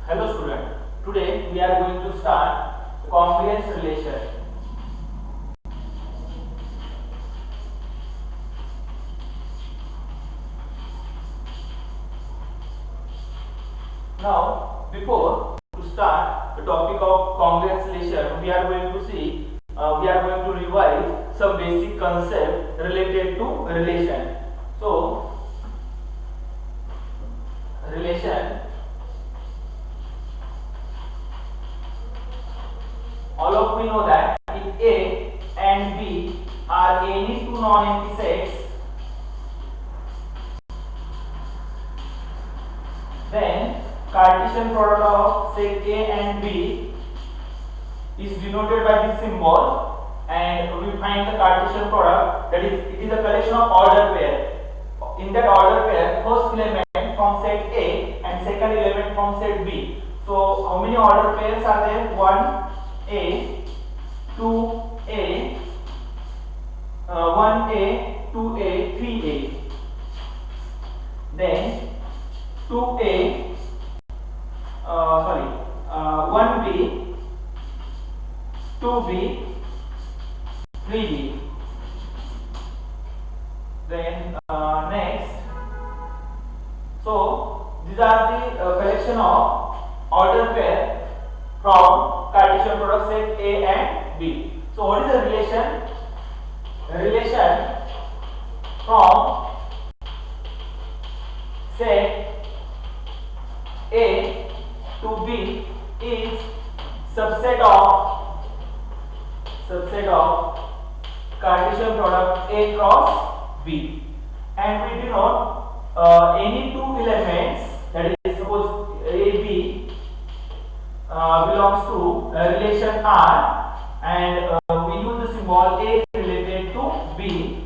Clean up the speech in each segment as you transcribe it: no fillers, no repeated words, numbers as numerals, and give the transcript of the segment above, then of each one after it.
Hello student, today we are going to start congruence relation. Now before to start the topic of congruence relation, we are going to see, we are going to revise some basic concept related to relation. So relation, all of we know that if A and B are any two non-empty sets, then Cartesian product of set A and B is denoted by this symbol, and we find the Cartesian product, that is, it is a collection of ordered pair. In that ordered pair, first element from set A and second element from set B. So how many ordered pairs are there? 1A, 2A, 1A, 2A, 3A. Then 2A, 1B, 2B, 3B. Then next, so these are the collection of ordered pair from Cartesian product set A and B. So what is the relation? The relation from set A to B is subset of Cartesian product A cross B, and we denote any two elements, that is, suppose AB belongs to relation R, and we use the symbol A related to B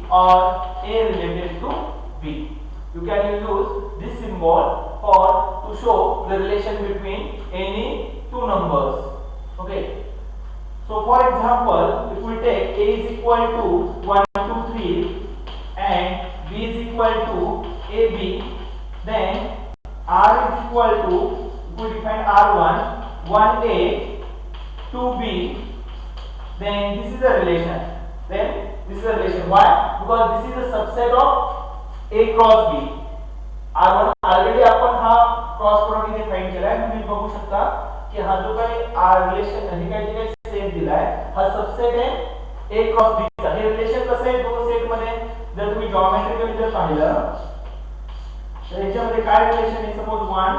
or A related to B. You can use this symbol for to show the relation between any two numbers. Okay. So for example, if we take A is equal to 1, 2, 3 and B is equal to AB, then R is equal to, if we define R1, 1A, 2B, then this is a relation. Then this is a relation. Why? Because this is a subset of A cross B. R1 already आपण हा cross product इथे find केलाय. तुम्ही बघू शकता की हा जो काही आर रिलेशन हे काही सेट दिलाय, हा सबसेट आहे A क्रॉस B चा. हे रिलेशन कसं आहे दोन सेट मध्ये? जर तुम्ही जॉमेट्रिकली जर पाहिलं तर याच्यामध्ये काय रिलेशन आहे? Suppose 1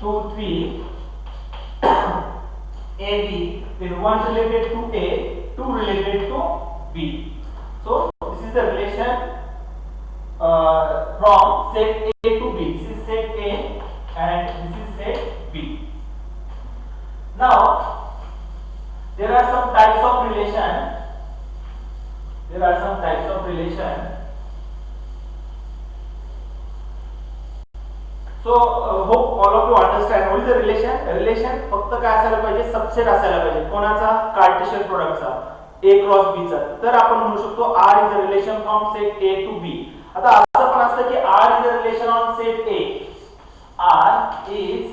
2 3 AB, then 1 related to A, 2 related to B. So this is the relation from set A to B. This is set A and this is set B. Now there are some types of relation. So hope all of you understand what is the relation. Relation फक्त काय असायला पाहिजे? Subset असायला पाहिजे. कोणाचा? Cartesian प्रोडक्टचा, A cross B चा. तर आपण म्हणू शकतो R is a relation from set A to B. आता असं पण असतं की R is a relation on set A. R is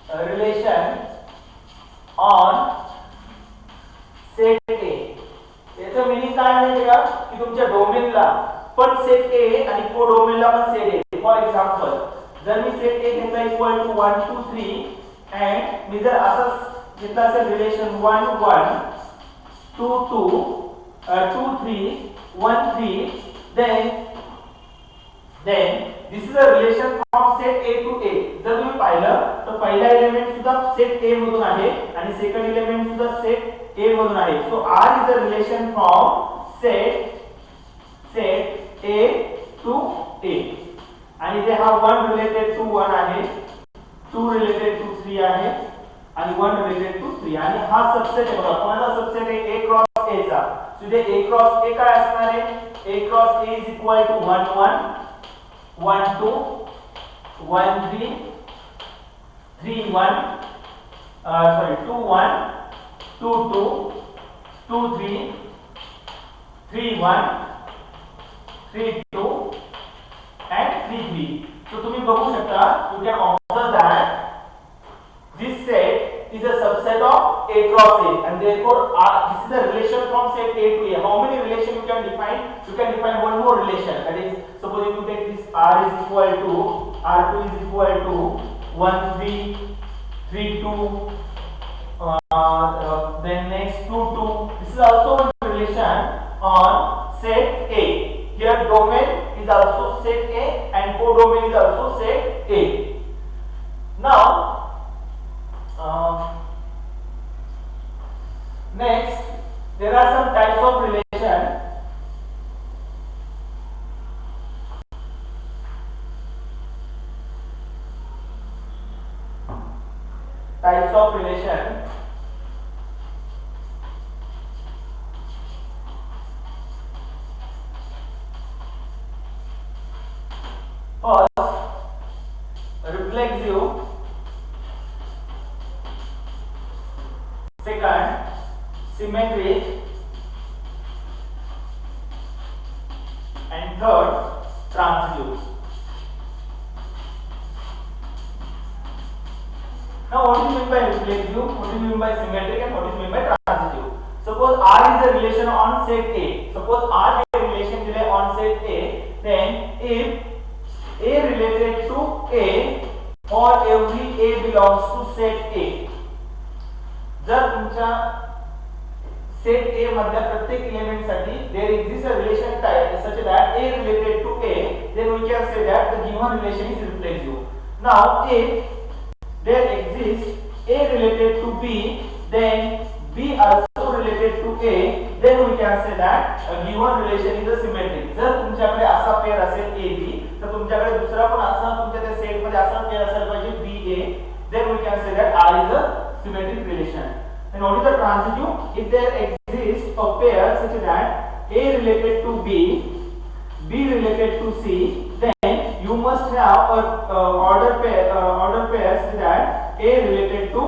a relation on set A. याचं मीनिंग काय माहिती का? की तुमच्या डोमेनला पण सेट A आणि कोडोमेनला पण सेट A. फॉर एक्झाम्पल, जर मी सेट A घेतला इक्वल टू 1 2 3 अँड मी जर असं घेतला असेल relation 1 1 2 2 2 3 1 3, then this is a relation from set A to A. जर तुम्ही पाहिलं तर पहिला एलिमेंट सुद्धा सेट A मधून आहे आणि सेकंड एलिमेंट सुद्धा सेट A मधून आहे. सो R is a relation from set A to A, आणि इथे हा 1 रिलेटेड टू 1 आहे, 2 रिलेटेड टू 3 आहे आणि 1 रिलेटेड टू 3, आणि हा सबसेट आहे. बघा कोणाचा सबसेट आहे? A क्रॉस A चा. सो इथे A क्रॉस A काय असणार आहे? A cross A is equal to 1 1 1 2 1 3 3 1 2 1 2 2 2 3 3 1 3 2 and 3 3. So तुम्ही बघू शकता, you can observe that this set cross A, and therefore this is the relation from set A to A. How many relation you can define? You can define one more relation. That is, suppose if you take this R is equal to R2 is equal to 1 3 3 2. Then next 2 2. This is also one relation on set A. Here domain is also set A and codomain is also set A. Now next there are some types of relation. Types of relation. First, reflexive. Second, symmetric. And third, transitive. Now, what do you mean by reflexive? What do you mean by symmetric? And what do you mean by transitive? Suppose R is a relation on set A. Suppose R is a relation on set A. Then, if A related to A, for every A belongs to set A. जर तुमच्या set A मधल्या प्रत्येक element साठी there exists a relation type such that A related to A, then we can say that the given relation is reflexive. Now, if there exists A related to B, then B also related to A, then we can say that a given relation is a symmetric. जर तुमच्याकडे असा pair असेल AB, तर तुमच्याकडे दुसरा पण असा तुमच्या त्या सेट मध्ये असा पेयर असायला पाहिजे BA, then we can say that R is a symmetric relation. And what is the transitive? If there exists a pair such that A related to B, B related to C, then you must have a order pair such that A related to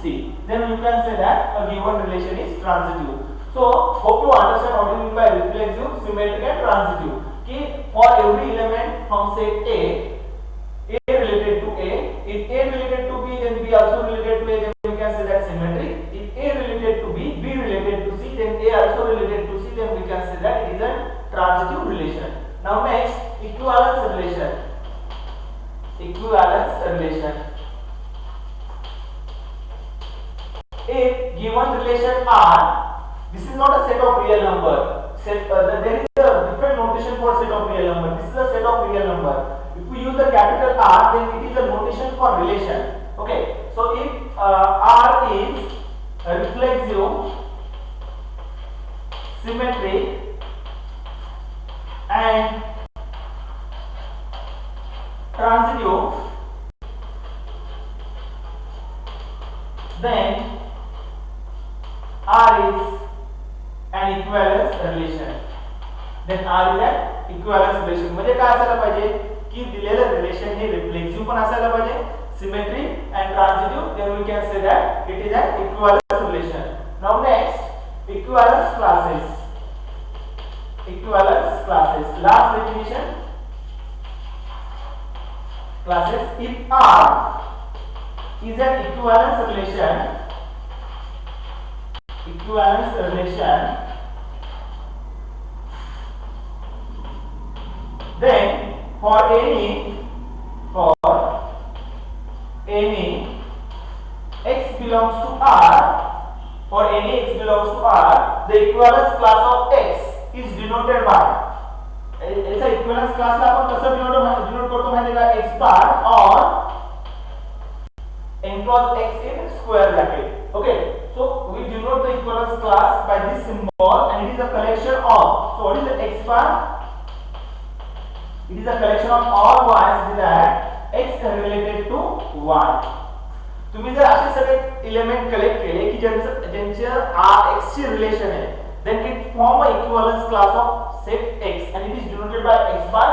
C. Then you can say that a given relation is transitive. So hope you understand what we mean by reflexive, symmetric, and transitive. कि for every element from set A related to A, if A related to B, then B also related to A, then we can say that symmetric. If A related to B, B related to C, then A also related to C, then we can say that it is a transitive relation. Now next, equivalence relation. Equivalence relation. If given relation R, this is not a set of real number. There is a different notation for set of real number. This is a set of real number. If we use the capital R, then it is a notation for relation. Okay. So if R is reflexive, symmetric, and transitive, then R is an equivalence relation. Then R is an equivalence relation. म्हणजे काय असायला पाहिजे की दिलेलं relation हे reflexive पण असायला पाहिजे, symmetric and transitive, then we can say that it is an equivalence relation. Now next, equivalence classes. Equivalence classes. Last definition. Classes. If R is an equivalence relation, then for any x belongs to R, for any x belongs to R, the equivalence class of x is denoted by, ऐसा equivalence class ला आपण कसं denote करतो माहिती का, x bar or n cross x in square bracket. Okay, so we denote the equivalence class by this symbol, and it is a collection of, so what is the x bar? It is a collection of all y's that x related to y. तुम्ही जर असे सगळे element collect केले की ज्यांचे x ची relation आहे, then it form a equivalence class of set x and it is denoted by x bar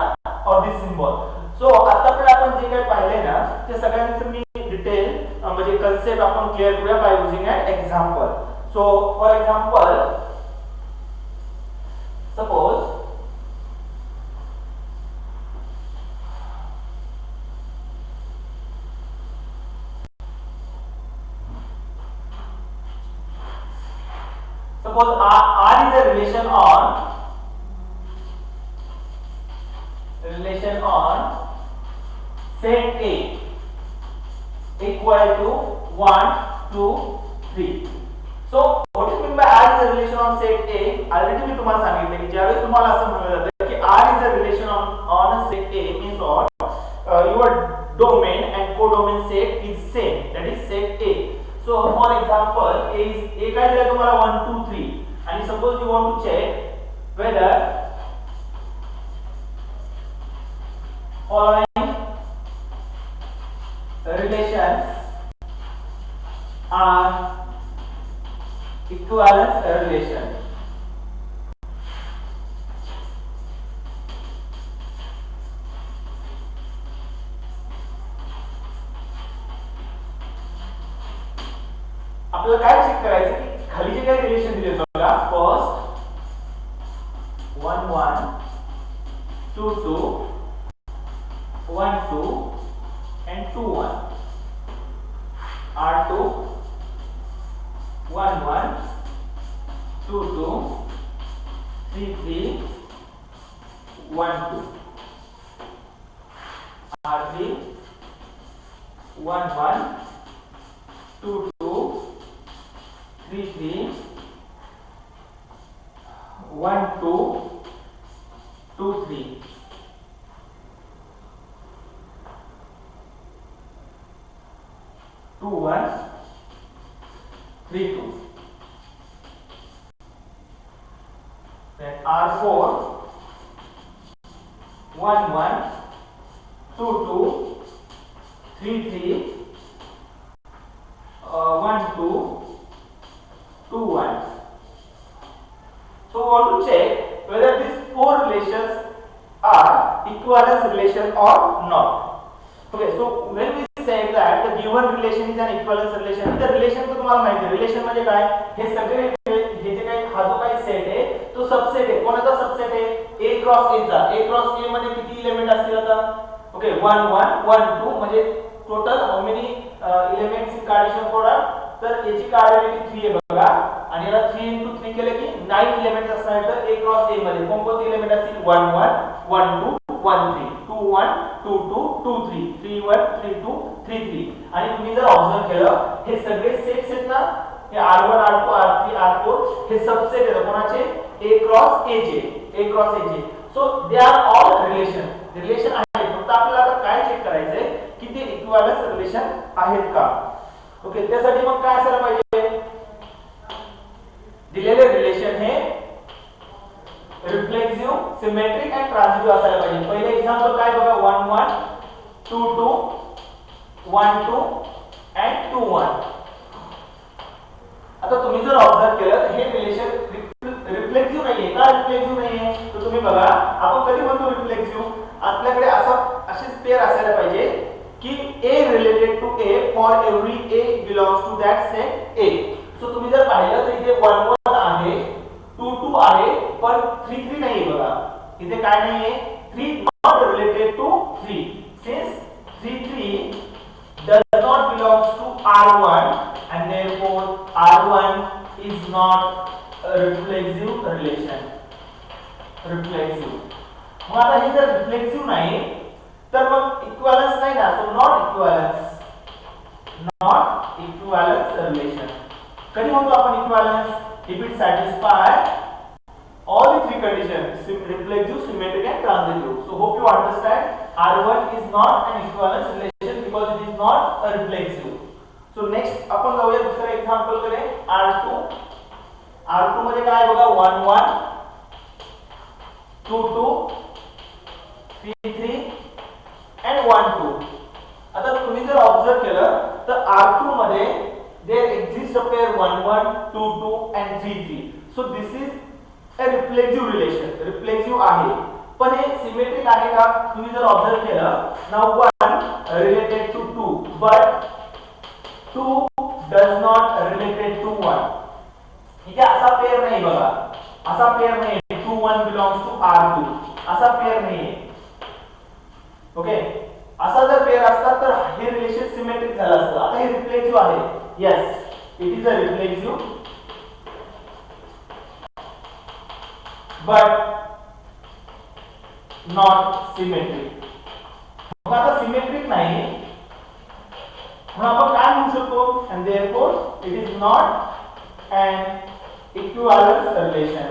or this symbol. So आतापर्यंत आपण जे काही पाहिले ना ते सगळ्यांचं मी डिटेल म्हणजे कन्सेप्ट आपण क्लिअर करूया by using an example. So for example, suppose Suppose R is a relation on set A equal to 1, 2, 3. So what do you mean by R is a relation on set A? Already मी तुम्हाला सांगितले की ज्यावेळेस तुम्हाला असं म्हटलं जातं की R is a relation on a set A means what your domain and codomain set is same, that is set A. So for example A काय दिला तुम्हाला 1, 2, 3 and suppose you want to check whether following relations are equivalence relation. आपल्याला काय check करायचं की खाली जे काही relation दिले बघा first 1 1 2 2 1 2 and 2 1 R2 1 1 2 2 3 3 1 2 R3 1 1 2 2 3 3 1 2 2 3 2 1 3 2. Then R4 1 1 2 2 3 3 1 2 2 1. So we want to check whether these four relations are equivalence relation or not. Okay, so when we say that the given relation is an equivalence relation, the relation तो तुम्हाला माहिती आहे relation म्हणजे काय हे सगळे हे जे काही हा जो काही सेट आहे तो सबसेट आहे. कोणाचा सबसेट आहे A क्रॉस A चा. A क्रॉस A मध्ये किती एलिमेंट असतील आता ओके 1 1 1 2 म्हणजे total how many elements in Cartesian product तर याची कार्डिनॅलिटी 3 आहे बघा आणि याला 3 into 3 केले की 9 एलिमेंट्स असणार तर A क्रॉस A मध्ये कोणकोणते एलिमेंट असतील 1 1 1 2 1 3 2 1 2 2 2 3 3 1 3 2 3 3 आणि तुम्ही जर ऑब्झर्व केलं हे सगळे सेट्स आहेत ना हे R1 R2 R3 R4 हे सबसेट आहेत कोणाचे A क्रॉस A चे सो दे आर ऑल रिलेशन आहेत फक्त आपल्याला आता काय चेक करायचंय की ते इक्विव्हॅलन्स रिलेशन आहेत का. ओके त्यासाठी मग काय असायला पाहिजे दिलेले relation hey reflexive symmetric and ट्रान्झिटिव्ह असायला पाहिजे. पहिले एक्झाम्पल काय बघा 1 1 2 2 1 2 and 2 1. आता तुम्ही जर ऑब्झर्व केलं तर हे रिलेशन रिफ्लेक्सिव्ह नाहीये का रिफ्लेक्सिव्ह नाहीये तर तुम्ही बघा आपण कधी म्हणतो रिफ्लेक्सिव्ह आपल्याकडे असेच पेअर असायला पाहिजे की A related to A for every A belongs to that set A. So तुम्ही जर पाहिलं तर इथे 1 1 आहे 2 2 आहे पण 3 3 नाहीये बघा इथे काय नाहीये 3 not related to 3 since 3 3 does not belongs to R1 and therefore R1 is not a reflexive relation. Reflexive. मग आता हे जर रिफ्लेक्सिव्ह नाही तर मग इक्विव्हॅलन्स नाही ना सो नॉट इक्विव्हॅलन्स रिलेशन. कधी म्हणतो आपण equivalence if it satisfy all the three conditions reflexive symmetric and transitive. So hope you understand R1 is not an equivalence relation because it is not a reflexive. So next आपण जाऊया दुसरा example कडे R2 मध्ये काय बघा 1 1 2 2 3 3 and 1 2. आता तुम्ही जर ऑब्झर्व केलं तर R2 मध्ये there exists a pair 1 1 2 2 and 3 3. So this is a reflexive relation. Reflexive आहे पण हे सिमेट्रिक आहे का तुम्ही जर ऑब्झर्व केलं now 1 related to 2 but 2 does not related to 1. इथे असा पेअर नाही बघा असा पेअर नाही 2 1 belongs to R2 असा पेअर नाही. ओके असा जर पेअर असता तर हे रिलेशन सिमेट्रिक झालं असतं. आता हे रिफ्लेक्सिव्ह आहे. Yes it is a reflexive but not symmetric. मग आता सिमेट्रिक नाही म्हणून आपण काय म्हणू शकतो, and therefore it is not an equivalence relation.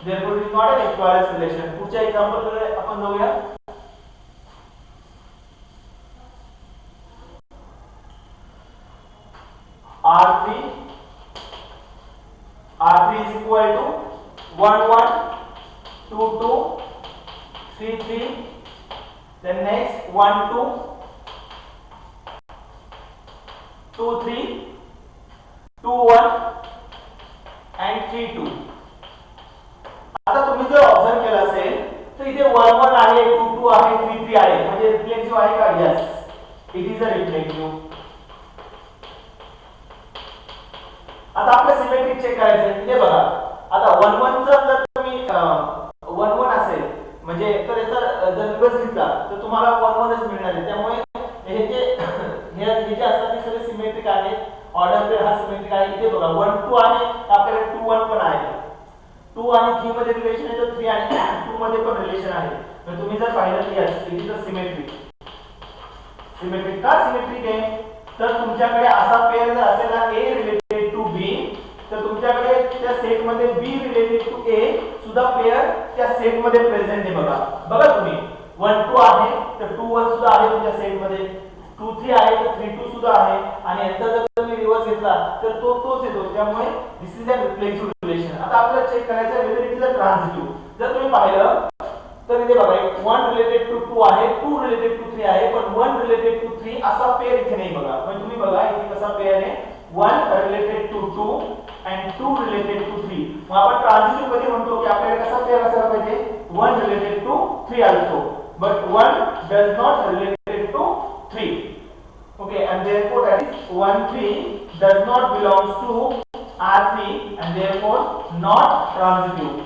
Therefore it is not an equivalence relation. पुढच्या एक्झाम्पल कडे आपण जाऊया. R3 is equal to 1 1 2 2 3 3, then next 1 2 2 3 2 1 and 3 2. आता तुम्ही जर ऑब्झर्व केलं असेल तर इथे 1 1 आहे, 2 2 आहे, 3 3 आहे, म्हणजे रिफ्लेक्सिव्ह आहे का? Yes, it is a reflexive. आता आपलं सिमेट्रिक चेक करायचं आहे. हे बघा, आता 1 1 जर तुम्ही 1 1 असेल म्हणजे तर याचा जर रिवर्स घेतला तर तुम्हाला 1 1 च मिळणार आहे. त्यामुळे हे जे असतात ते सगळे सिमेट्रिक आहेत. ऑर्डर पेअर हा सिमेट्रिक आहे. इथे बघा 1 2 आहे, आपल्याकडे 2 1 पण आहे. 2 आणि 3 मध्ये रिलेशन आहे, तर 3 आणि 2 मध्ये पण रिलेशन आहे. तर तुम्ही जर पाहिलं तर yes, it is a symmetric. Symmetric का सिमेट्रिक आहे? तर तुमच्याकडे असा पेअर जर असेल ना, A रिलेटेड टू B, तर तुमच्याकडे त्या सेट मध्ये B रिलेटेड टू A सुद्धा पेअर त्या सेट मध्ये प्रेझेंट आहे. बघा तुम्ही 1 2 आहे तर 2 1 सुद्धा आहे तुमच्या सेट मध्ये, 2 3 आहे तर 3 2 सुद्धा आहे, आणि यांचा जर तुम्ही रिवर्स घेतला तर तोच येतो. त्यामुळे this is a reflexive relation. आता आपल्याला चेक करायचं आहे वेदर इट इज अ ट्रान्झिटिव्ह. जर तुम्ही पाहिलं तर इथे बघा 1 रिलेटेड टू 2 आहे, 2 रिलेटेड टू 3 आहे, पण 1 रिलेटेड टू 3 असा पेअर इथे नाही. बघा म्हणजे तुम्ही बघा इथे कसा पेअर आहे, 1 related to 2 and 2 related to 3. मग आपण ट्रान्झिटिव्ह कधी म्हणतो की आपल्याला कसा पेअर असायला पाहिजे, 1 related to 3 also, but 1 does not related to 3. Okay, and therefore that is 1 3 does not belongs to R3 and therefore not transitive,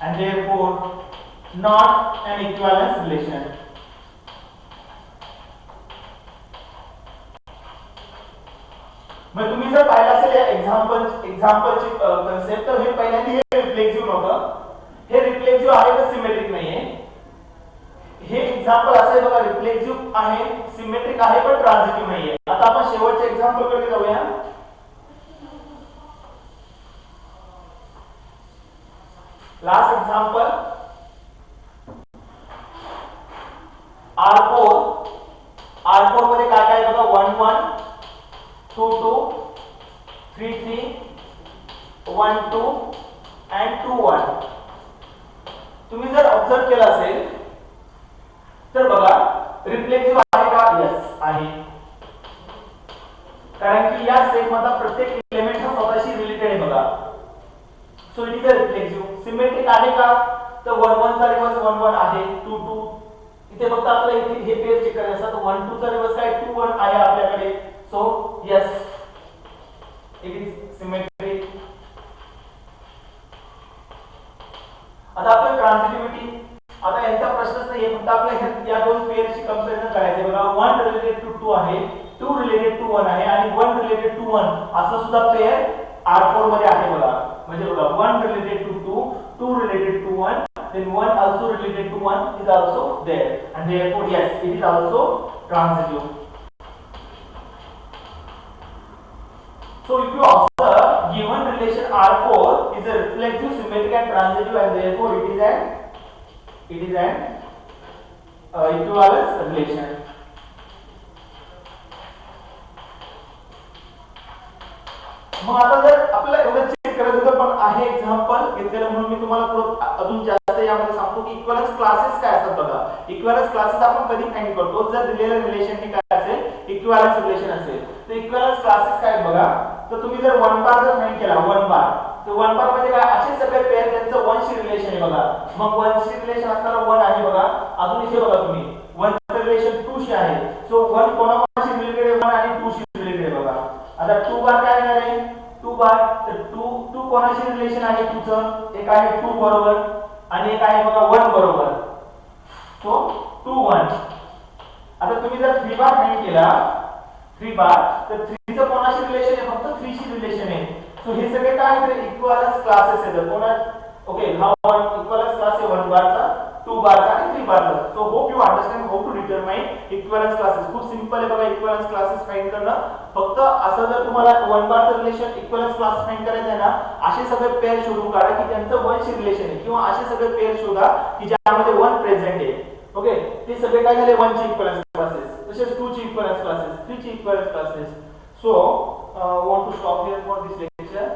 and therefore not an equivalence relation. मग तुम्ही जर पाहिलं असेल या एक्झाम्पलची कन्सेप्ट, तर हे पहिल्यांदा हे रिफ्लेक्सिव्ह नव्हतं, हे रिफ्लेक्सिव्ह आहे तर सिमेट्रिक नाहीये. हे एक्झाम्पल असं आहे बघा, रिफ्लेक्सिव्ह आहे, सिमेट्रिक आहे, पण ट्रान्झिटिव्ह नाहीये. आता आपण शेवटच्या एक्झाम्पल कडे जाऊया. लास्ट एक्झाम्पल R4 मध्ये काय काय बघा, 1 1 2 2 3 3 1 2 and 2 1. तुम्ही जर ऑब्झर्व केलं असेल तर बघा रिफ्लेक्सिव्ह आहे का? यस आहे, कारण की या सेट मधला प्रत्येक एलिमेंट हा स्वतःशी रिलेटेड आहे. बघा, so it is a reflexive. Symmetric आहे का? तर 1 1 चा रिवर्स 1 1 आहे, 2 2 इथे फक्त आपल्याला इथे हे पेअर चेक करायचं असतं. 1 2 चा रिवर्स काय 2 1 आहे आपल्याकडे. So yes, it is symmetric. आता आपल्याला ट्रान्झिटिव्हिटी, आता यांचा प्रश्नच नाहीये, फक्त आपल्याला या दोन पेअरची कंपॅरिझन करायचे. बघा 1 रिलेटेड टू 2 आहे, 2 रिलेटेड टू 1 आहे, आणि 1 रिलेटेड टू 1 असं सुद्धा पेअर R4 मध्ये आहे. बघा म्हणजे बघा 1 related to 2, 2 related to 1, then 1 also related to 1 is also there, and therefore yes, it is also transitive. So if you observe, given relation R4 is a reflexive, symmetric and transitive, and therefore it is an equivalence relation. मग आता जर आपल्याला एवढं check करायचं होतं, पण आहे example घेतलेलं म्हणून मी तुम्हाला अजून जास्त यामध्ये सांगतो की इक्विव्हॅलेन्स क्लासेस काय असतात. बघा इक्विव्हॅलेन्स क्लासेस आपण कधी फाइंड करतो, जर दिलेलं रिलेशन हे काय असेल, इक्विव्हॅलेन्स रिलेशन असेल. तर इक्विव्हॅलेन्स क्लासेस काय बघा, तर तुम्ही जर 1 बार जर फाइंड केला, 1 बार, तर 1 बार म्हणजे काय, असे सगळे पेअर त्यांचं 1 शी रिलेशन आहे. बघा मग 1 शी रिलेशन असणारा 1 आहे. बघा अजून इथे बघा तुम्ही 1 चं रिलेशन 2 शी आहे. सो 1 कोणाशी रिलेटेड आहे, 1 आणि 2 शी रिलेटेड आहे. बघा आता 2 बार काय येणार आहे, 2 बार, तर 2 कोणाशी रिलेशन आहे, 2 चं एक आहे 2 बरोबर, आणि एक आहे बघा 1 बरोबर. सो 2 1. आता तुम्ही जर 3 बार फाइंड केला, 3 बार, तर 3 चं कोणाशी रिलेशन आहे फक्त 3 शी रिलेशन आहे. सो हे सगळे काय आहेत इक्विव्हॅलन्स क्लासेस आहेत. कोणा ओके हा वन इक्विव्हॅलन्स क्लास आहे 1 बारचा 2 बारचा आणि 3 बारचा. So hope you understand how to determine equivalence classes. खूप सिंपल आहे बघा इक्विव्हॅलन्स क्लासेस फाइंड करणं. फक्त असं जर तुम्हाला 1 बारचं रिलेशन इक्विव्हॅलन्स क्लास फाइंड करायचं आहे ना असे सगळे पेअर शोधून काढा की त्यांचं 1 शी रिलेशन आहे किंवा असे सगळे पेअर शोधा की ज्यामध्ये 1 प्रेझेंट आहे. ओके ते सगळे काय झाले 1 ची इक्विव्हॅलन्स क्लासेस. तसेच 2 ची इक्विव्हॅलन्स क्लासेस 3 ची equivalence classes. So want to stop here for this lecture.